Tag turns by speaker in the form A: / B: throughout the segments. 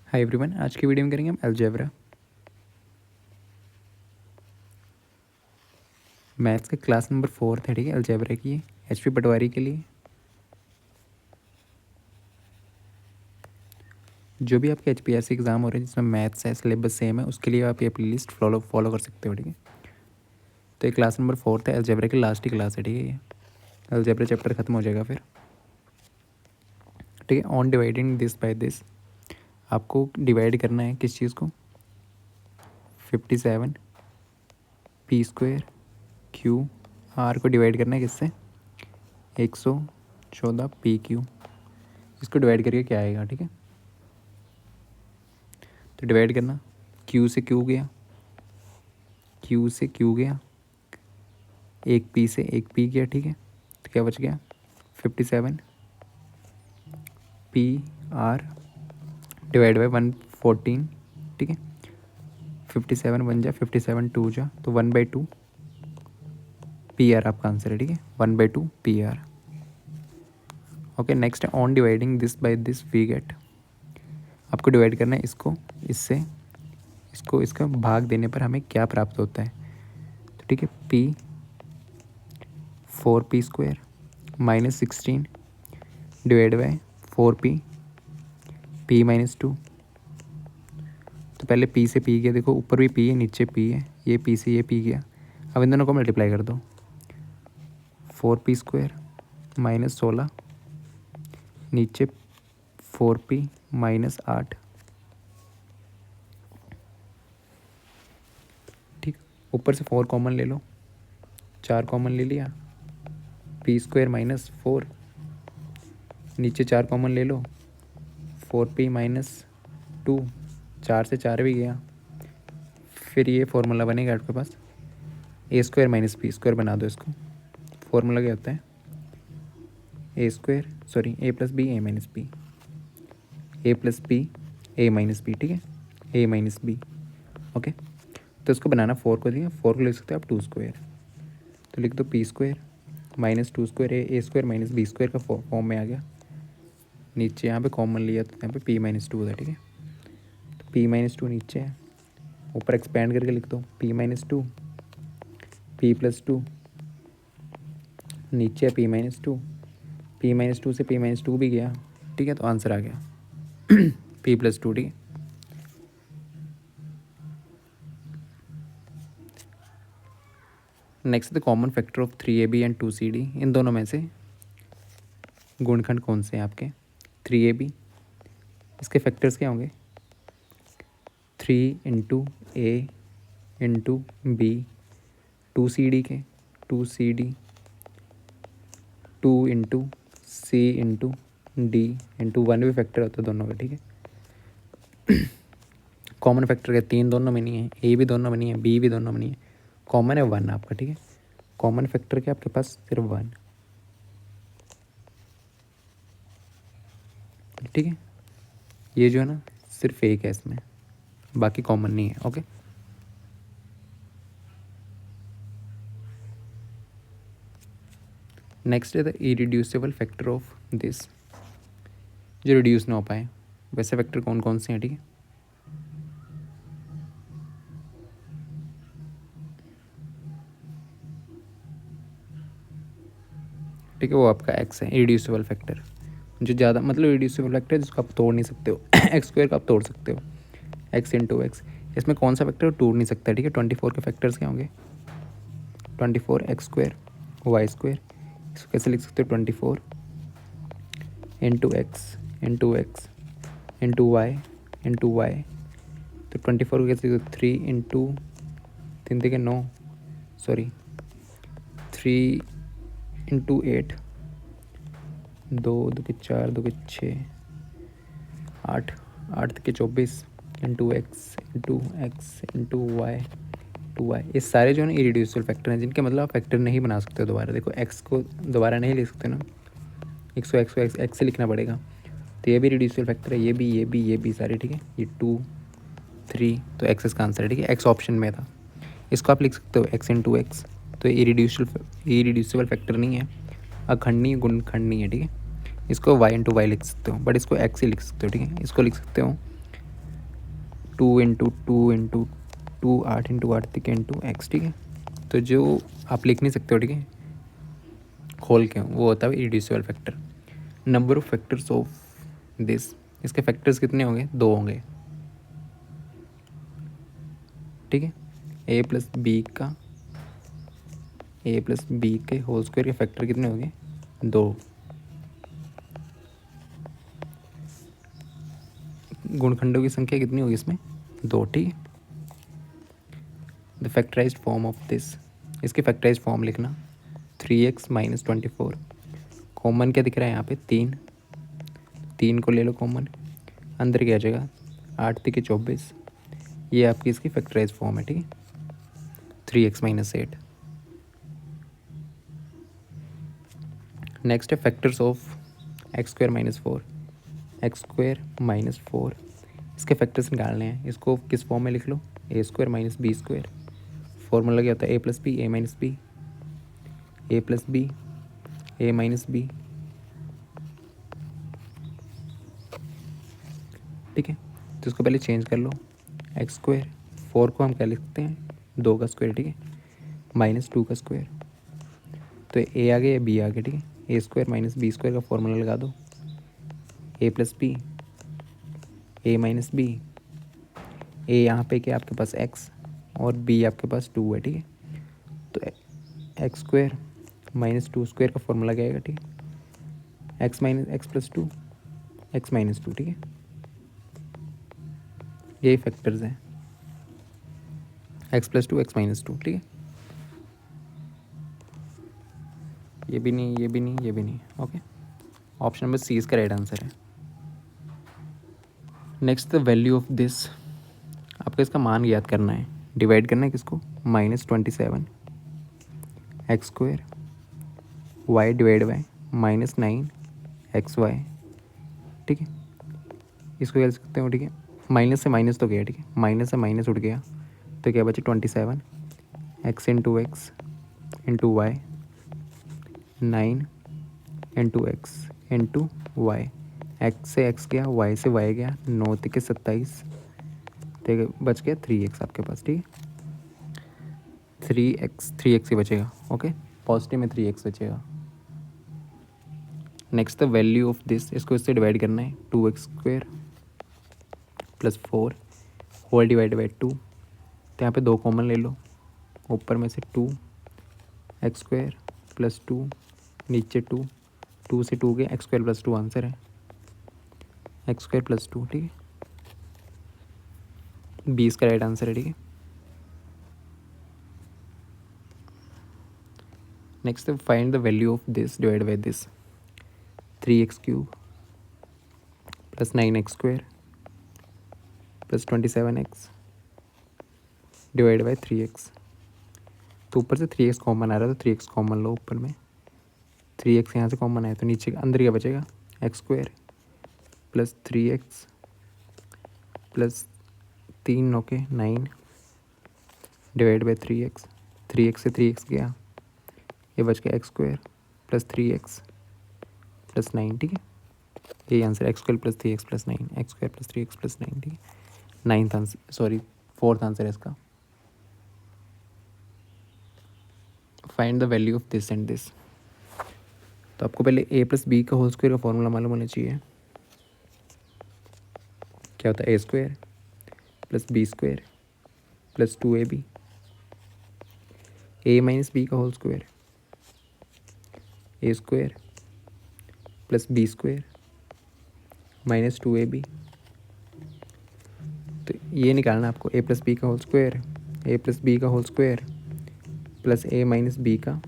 A: Hi everyone, आज की video में करेंगे हम अलजेब्रा। मैथ्स का क्लास नंबर 4 है, ठीक है। अलजेब्रा की है HP पटवारी के लिए। जो भी आपके HPSC एग्ज़ाम हो रहे हैं जिसमें मैथ्स है, सिलेबस सेम है, उसके लिए आप ये प्लेलिस्ट फॉलो कर सकते हो, ठीक है। तो ये क्लास नंबर 4 है, अलजेब्रा की लास्ट ही क्लास है, ठीक है। ये अलजेब्रा चैप्टर ख़त्म हो जाएगा फिर, ठीक है। On dividing this by this, आपको डिवाइड करना है किस चीज़ को, 57 P² QR को डिवाइड करना है किससे, 114 PQ। इसको डिवाइड करके क्या आएगा, ठीक है। तो डिवाइड करना, Q से Q गया, Q से Q गया, एक P से एक P गया, ठीक है। तो क्या बच गया, 57 PR डिवाइड बाई 114, ठीक है। 57 बन जा, 57 2 जा, तो 1/2 PR आपका आंसर है, ठीक है। 1/2 PR। ओके, नेक्स्ट है on dividing this by this we get. आपको डिवाइड करना है इसको इससे, इसको इसका भाग देने पर हमें क्या प्राप्त होता है। तो ठीक है, P 4P² -16 divide by 4P P -2। तो पहले P से P गया, देखो ऊपर भी P है नीचे P है, ये P से ये P गया। अब इन दोनों को मल्टीप्लाई कर दो, 4P² -16 नीचे 4P -8, ठीक। ऊपर से 4 कॉमन ले लो, 4 कॉमन ले लिया, P² -4 नीचे 4 कॉमन ले लो, 4P -2, 4 से 4 भी गया। फिर ये फॉर्मूला बनेगा आपके पास, A² -B² बना दो इसको। फॉर्मूला क्या होता है, A² A + B A - B, A + B A - B, ठीक है, A - B। ओके, तो इसको बनाना 4 को दिया, 4 को लिख सकते हो आप 2²। तो लिख दो P² -2² A² - B² का फॉर्म में आ गया। नीचे यहाँ पे कॉमन लिया तो यहाँ पे P -2 था, ठीक है। तो P -2 नीचे है, ऊपर एक्सपेंड करके लिख दो P -2 P + 2, नीचे है P -2, P -2 से P -2 भी गया, ठीक है। तो आंसर आ गया P + 2, ठीक है। Next the common factor of 3AB and 2CD। इन दोनों में से गुणनखंड कौन से हैं आपके, 3AB। इसके फैक्टर्स क्या होंगे, 3 × A × B, 2CD के 2CD, 2 × C × D × 1 भी फैक्टर होता है दोनों का, ठीक है। कॉमन फैक्टर क्या, 3 दोनों में नहीं है, A भी दोनों में नहीं है, B भी दोनों में नहीं है, कॉमन है 1 आपका, ठीक है। कॉमन फैक्टर क्या आपके पास, सिर्फ 1, ठीक है। ये जो है ना सिर्फ एक है इसमें, बाकी कॉमन नहीं है। ओके, नेक्स्ट है the irreducible factor of this, जो रिड्यूस ना हो पाए। वैसे फैक्टर कौन कौन से हैं, ठीक है। ठीक है, वो आपका x है, इरिड्यूसिबल फैक्टर। जो ज़्यादा मतलब इरिड्यूसिबल फैक्टर है जिसको आप तोड़ नहीं सकते हो x² का आप तोड़ सकते हो, x × x। इसमें कौन सा फैक्टर टूट नहीं सकता, ठीक है। 24 के फैक्टर्स क्या होंगे, 24 x² y²। इसको कैसे लिख सकते हो, 24 × x × x × y × y। तो 24 को कैसे लिख सकते, 3 × 3 के 9, सॉरी 3 × 8, 2 2 के 4, 2 के 6, 8 8 के 24 × x × y टू y। ये सारे जो है ना इरिड्यूसिबल फैक्टर हैं, जिनके मतलब आप फैक्टर नहीं बना सकते हो दोबारा। देखो x को दोबारा नहीं लिख सकते ना, x को x से लिखना पड़ेगा। तो ये भी रिड्यूसिबल फैक्टर है, ये भी सारे, ठीक है। ये 2 3, तो x इसका आंसर है, ठीक है। x ऑप्शन में था, इसको आप लिख सकते हो x × x। तो इरिड्यूसिबल फैक्टर नहीं है, अखंडनीय गुणनखंड नहीं है, ठीक है। इसको y × y लिख सकते हो, बट इसको x ही लिख सकते हो, ठीक है। इसको लिख सकते हो 2 8 8 तक इंटू एक्स, ठीक है। तो जो आप लिख नहीं सकते हो, ठीक है, खोल के, वो होता है irreducible factor. Number of factors of this, इसके फैक्टर्स कितने होंगे? 2 होंगे, ठीक है। ए प्लस बी के होल स्क्वायर के फैक्टर कितने होंगे? 2। गुणखंडों की संख्या कितनी होगी इसमें? 2, ठीक है। The factorised form of this, इसके फैक्टराइज्ड फॉर्म लिखना 3x माइनस 24। कॉमन क्या दिख रहा है यहाँ पे? 3 को ले लो कॉमन, अंदर क्या आ जाएगा? 8 तिके 24। ये आपकी इसकी फैक्टराइज फॉर्म है, ठीक है। 3x minus 8। नेक्स्ट है factors of x square minus 4। X square minus 4, इसके फैक्टर्स निकालने हैं। इसको किस फॉर्म में लिख लो? A square minus B square. Formula क्या होता है? A plus B A minus B, A plus B A minus B, ठीक है। तो इसको पहले चेंज कर लो। एक्स स्क्वायर 4 को हम क्या लिख सकते हैं? 2 का स्क्वायर, ठीक है, माइनस 2 का स्क्वायर। तो ए आ गया, बी आ गया, ठीक है। A square minus B square का फॉर्मूला लगा दो। ए plus B A minus B, ए यहाँ पे क्या आपके पास एक्स और बी आपके पास 2 है, ठीक है। तो एक्स स्क्वायर माइनस 2 स्क्वायर का फॉर्मूला क्या आएगा? ठीक है, x minus x plus 2 x minus 2, ठीक है। यही फैक्टर्स हैं, एक्स प्लस 2 एक्स माइनस 2, ठीक है। ये भी नहीं, ये भी नहीं, ये भी नहीं, ओके। ऑप्शन नंबर सी इसका राइट आंसर है। Next the value of this, आपको इसका मान याद करना है। डिवाइड करना है किसको? -27 x square y divide by -9 x y, ठीक है। इसको क्या लिख सकते हो? ठीक है, माइनस से माइनस तो गया, ठीक है, माइनस से माइनस उठ गया, तो क्या बचे? 27 x into x into y, 9 into x into y. X से एक्स गया, वाई से वाई गया, 9 तिके 27, तो बच गया 3x आपके पास, ठीक है। 3x ही बचेगा, ओके। पॉजिटिव में 3x बचेगा। Next the value of this, इसको इससे डिवाइड करना है। 2x square plus 4 whole divide by 2, तो यहाँ पे 2 कॉमन ले लो, ऊपर में से 2 एक्स स्क्वायर प्लस 2, नीचे 2, 2 से 2 गए, एक्स स्क्वायर प्लस 2 आंसर है, एक्स स्क्वायर प्लस 2, ठीक है। 20 का राइट आंसर है, ठीक है। Next find the value of this divide by this, 3x cube plus 9x square plus 27x divide by 3x। तो ऊपर से 3x कॉमन आ रहा है, तो 3x कॉमन लो ऊपर में, 3x यहाँ से कॉमन आया, तो नीचे अंदर क्या बचेगा? X square plus 3x plus 3 okay 9 divide by 3x। 3x से 3x गया, ये बच गया x square plus 3x plus 9, ठीक है। यही answer, x square plus 3x plus 9, x square plus 3x plus 9, ठीक है। 9th answer, sorry 4th answer है इसका। Find the value of this and this, तो आपको पहले ए प्लस बी का होल स्क्वायर का फॉर्मूला मालूम होना चाहिए। क्या होता है? A square plus B square plus 2ab, A minus B का whole square, A square plus B square minus 2ab। तो ये निकालना आपको, ए प्लस बी का whole square, A plus B का whole square plus A minus B का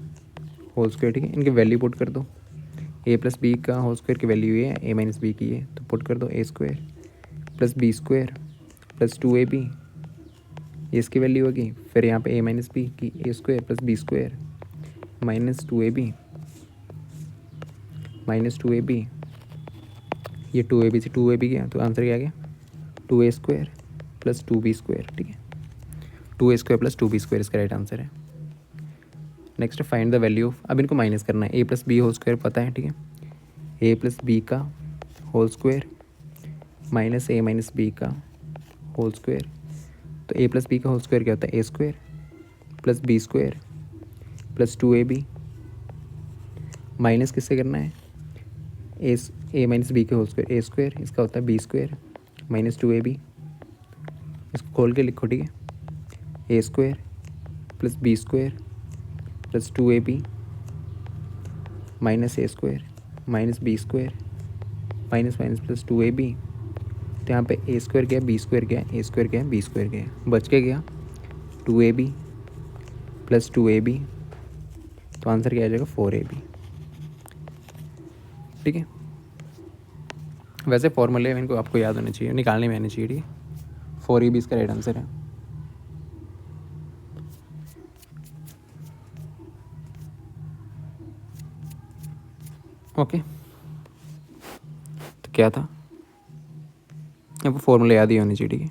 A: whole square, ठीक है। इनकी वैल्यू पुट कर दो। ए प्लस बी का होल स्क्वायर की वैल्यू ये है, ए माइनस बी की है, तो पुट कर दो A square plus B square plus 2ab, ये इसकी वैल्यू होगी। फिर यहाँ पे ए माइनस बी की A square plus B square minus 2ab minus 2ab, ये 2ab से 2ab गया, तो आंसर क्या आ गया? 2a square plus 2b square, ठीक है। 2a square plus 2b square इसका राइट आंसर है। Next find the value of, अब इनको माइनस करना है। A plus B whole square पता है, ठीक है। ए प्लस बी का whole square minus A minus B का होल स्क्वायर, तो ए प्लस बी का होल स्क्वायर क्या होता है, A square plus B square plus 2ab, minus किससे करना है, ए माइनस बी के होल स्क्वायर, ए स्क्वायर इसका होता है बी स्क्वायर माइनस 2ab, इसको खोल के लिखो, ठीक है, A square plus B square plus 2ab minus A square minus B square minus minus plus 2ab, तो यहाँ पे ए स्क्वायर क्या है, बी स्क्वायर क्या है, ए स्क्वायर क्या है, बी स्क्वायर क्या है, बच के गया 2ab प्लस 2ab, तो आंसर क्या आ जाएगा 4ab। ठीक है, वैसे फॉर्मूले इनको आपको याद होने चाहिए, निकालने में आने चाहिए, ठीक है, 4ab इसका राइट आंसर है। ओके, तो क्या था, आपको फॉर्मूला याद ही होनी चाहिए, ठीक है,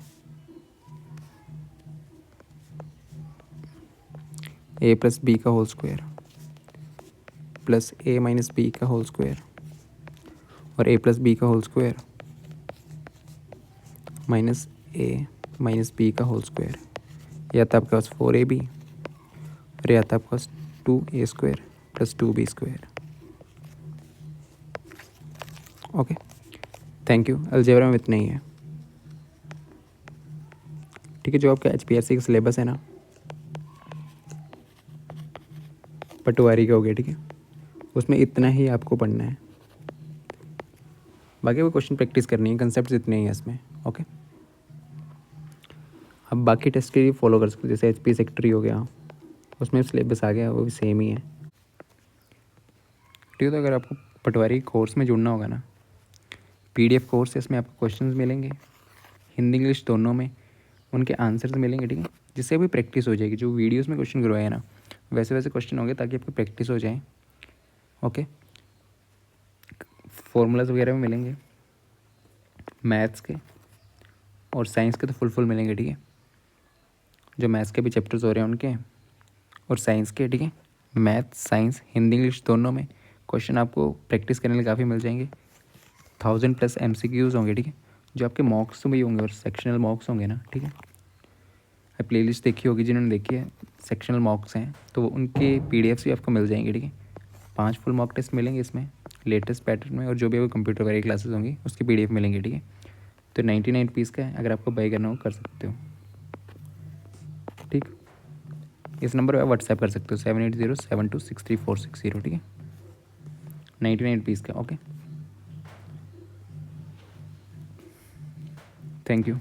A: ए प्लस बी का whole square plus A minus B का होल स्क्वायर और ए प्लस बी का whole square minus A minus B का होल स्क्वायर, या था आपके पास 4ab और या था आपके पास 2a square plus 2b square. Okay, thank you. Algebra में इतना ही है, ठीक है। जो आपका HPSC का सिलेबस है ना, पटवारी का हो गया, ठीक है, उसमें इतना ही आपको पढ़ना है, बाकी वो क्वेश्चन प्रैक्टिस करनी है, कंसेप्ट इतने ही है इसमें। ओके, अब बाकी टेस्ट के लिए फॉलो कर सकते हो, जैसे HP सेक्रेटरी हो गया, उसमें सिलेबस आ गया, वो भी सेम ही है, ठीक है। तो अगर आपको पटवारी कोर्स में जुड़ना होगा ना, PDF कोर्स है, इसमें आपको क्वेश्चंस मिलेंगे हिंदी इंग्लिश दोनों में, उनके आंसर्स मिलेंगे, ठीक है, जिससे अभी प्रैक्टिस हो जाएगी। जो वीडियोस में क्वेश्चन करवाए ना, वैसे वैसे क्वेश्चन होंगे, ताकि आपकी प्रैक्टिस हो जाए। ओके, फॉर्मूलाज वगैरह में मिलेंगे, मैथ्स के और साइंस के तो फुल मिलेंगे, ठीक है। जो मैथ्स के भी चैप्टर्स हो रहे हैं उनके, और साइंस के, ठीक है, मैथ्स साइंस हिंदी इंग्लिश दोनों में क्वेश्चन आपको प्रैक्टिस करने के लिए काफ़ी मिल जाएंगे। 1000+ MCQs होंगे, ठीक है, जो आपके मॉक्स भी होंगे और सेक्शनल मॉक्स होंगे ना, ठीक है। प्लेलिस्ट देखी होगी जिन्होंने देखी है, सेक्शनल मॉक्स हैं, तो उनके PDFs भी आपको मिल जाएंगे, ठीक है। 5 फुल मॉक टेस्ट मिलेंगे इसमें लेटेस्ट पैटर्न में, और जो भी आपको कंप्यूटर वाली क्लासेस होंगी उसकी PDF मिलेंगे, ठीक है। तो 99 पीस का है, अगर आपको बाई करना हो कर सकते हो, ठीक। इस नंबर पर व्हाट्सएप कर सकते हो 7807263460, ठीक है, 99 पीस का। Okay, thank you.